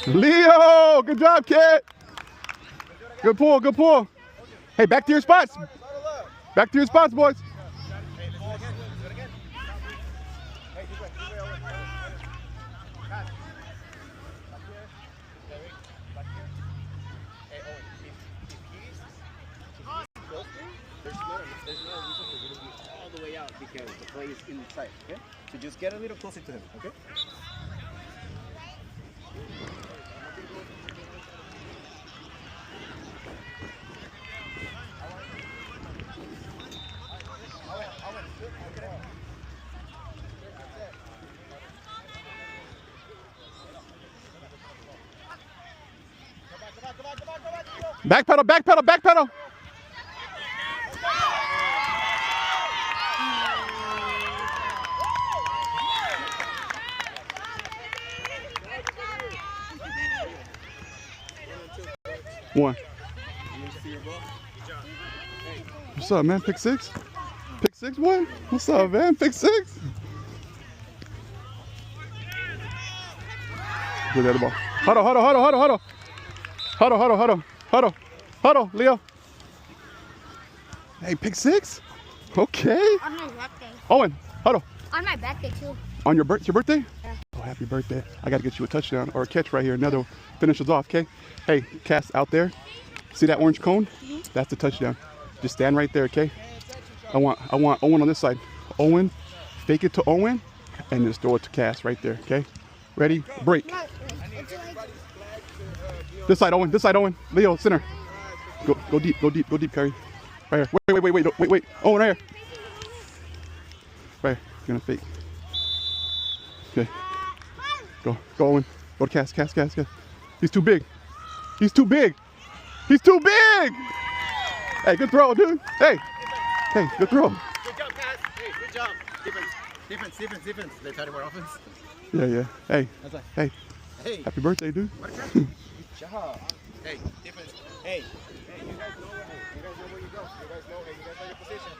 Leo, good job, kid. Good pull, good pull. Hey, back to your spots. Back to your spots, boys. There's no reason for you to be all the way out because the play is inside, okay? So just get a little closer to him, okay? Back pedal, back pedal, back pedal. One. What's up, man? Pick six? Pick six, boy? What's up, man? Pick six? Good at the ball. Huddle, huddle, huddle, huddle, huddle. Huddle, huddle, huddle, huddle, huddle, Leo. Hey, pick six? Okay. On my birthday. Owen, huddle. On my birthday, too. On your birthday? Yeah. Oh, happy birthday. I got to get you a touchdown or a catch right here. Another finishes off, okay? Hey, Cass, out there. See that orange cone? Mm-hmm. That's the touchdown. Just stand right there, okay? I want Owen on this side. Owen, fake it to Owen, and just throw it to Cass right there, okay? Ready? Break. This side, Owen. Leo, center. Go deep, Curry. Right here. Wait. Owen, right here. Right here. You're gonna fake. Okay. Go, Owen. Go to Cass. He's too big. He's too big. Hey, good throw, dude. Hey, good throw. Good job, Cass. Hey, good job. Defense. They try to more offense. Yeah. Hey. Hey. Happy birthday, dude. Good job. Hey, defense. Hey, you guys know where you go. You guys know your position.